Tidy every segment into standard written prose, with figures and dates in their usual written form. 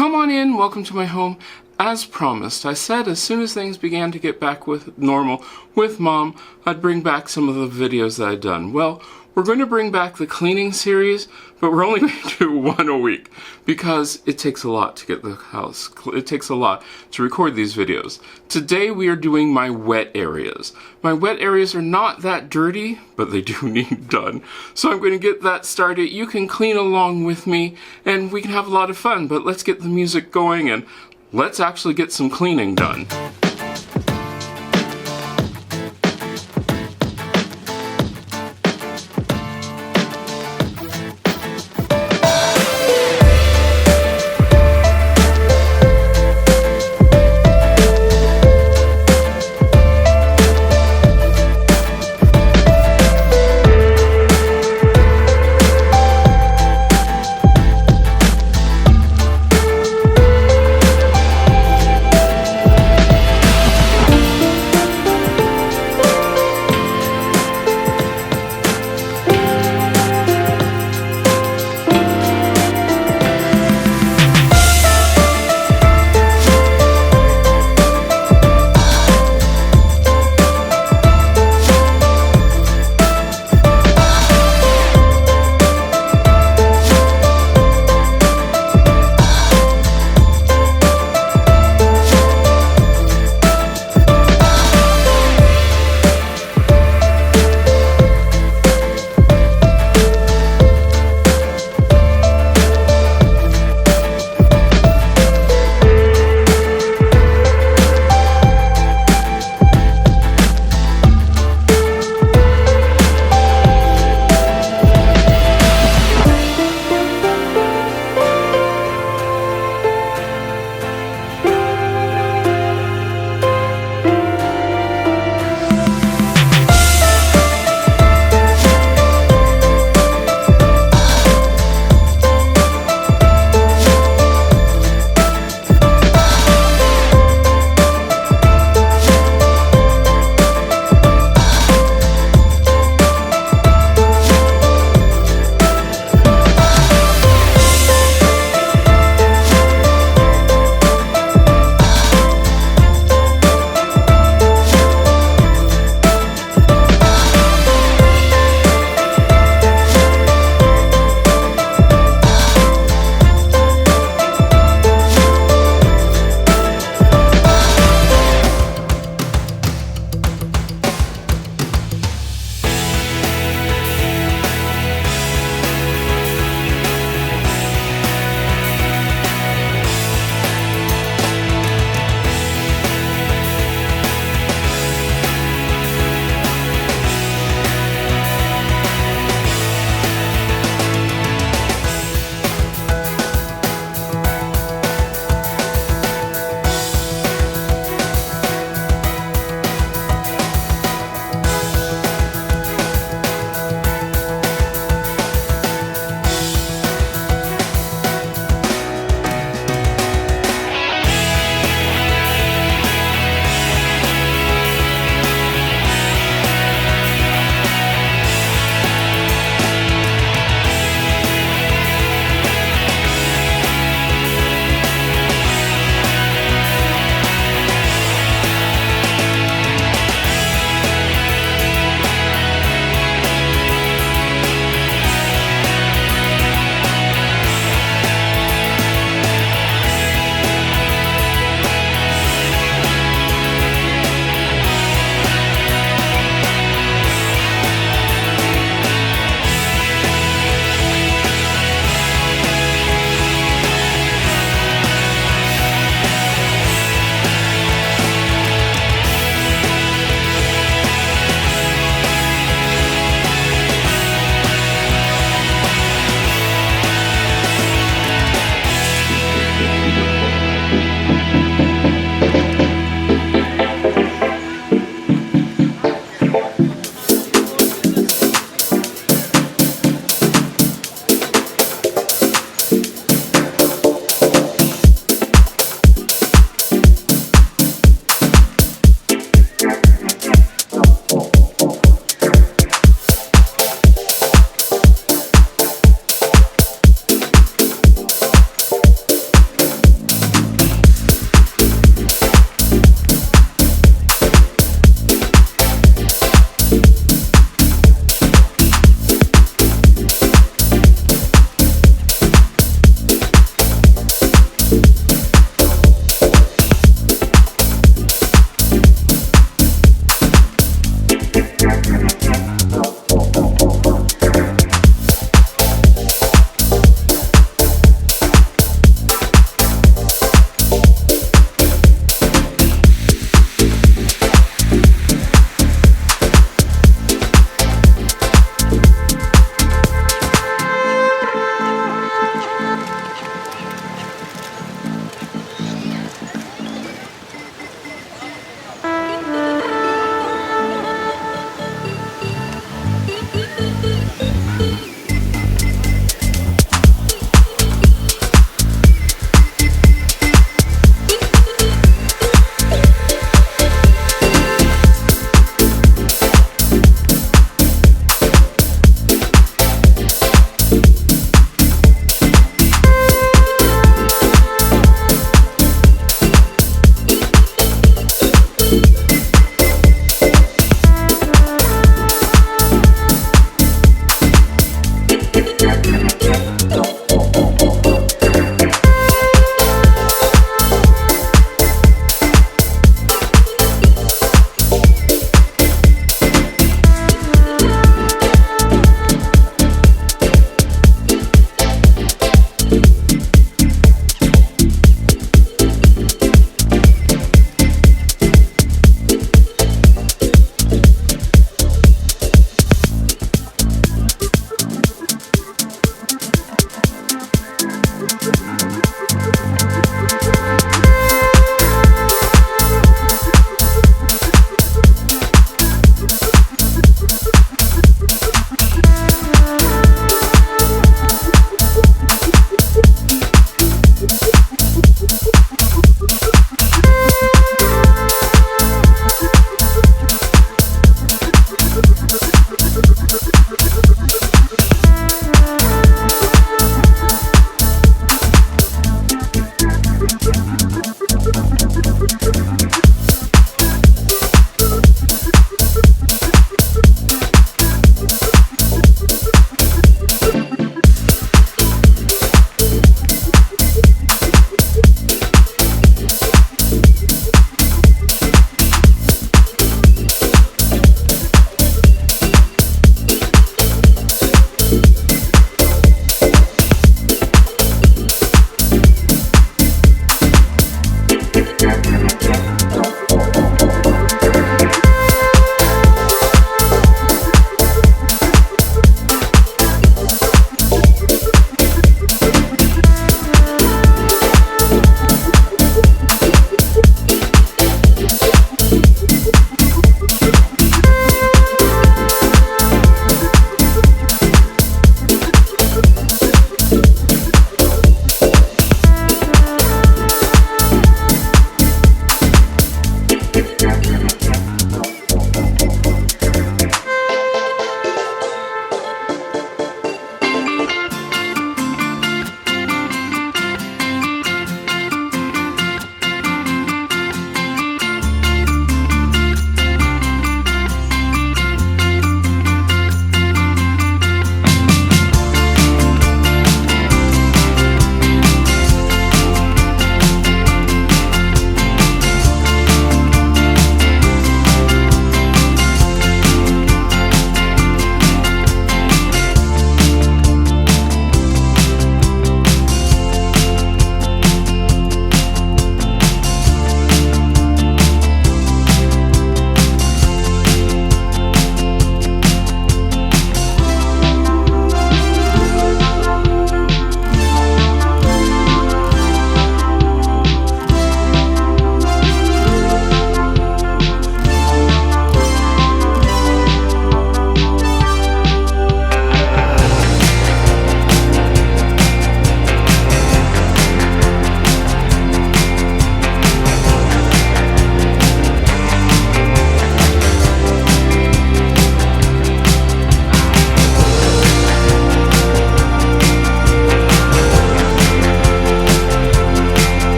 Come on in, welcome to my home. As promised, I said as soon as things began to get back with normal with Mom, I'd bring back some of the videos that I'd done. Well, we're going to bring back the cleaning series, but we're only going to do one a week because it takes a lot to get the house. It takes a lot to record these videos. Today we are doing my wet areas. My wet areas are not that dirty, but they do need done. So I'm going to get that started. You can clean along with me and we can have a lot of fun, but let's get the music going and let's actually get some cleaning done.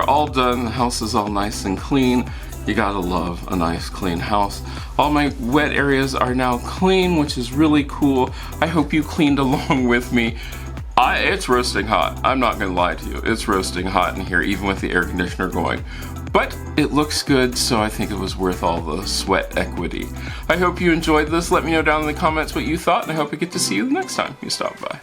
all done. The house is all nice and clean. You gotta love a nice clean house. All my wet areas are now clean, which is really cool. I hope you cleaned along with me. It's roasting hot. I'm not gonna lie to you. It's roasting hot in here, even with the air conditioner going. But it looks good, so I think it was worth all the sweat equity. I hope you enjoyed this. Let me know down in the comments what you thought, and I hope I get to see you the next time you stop by.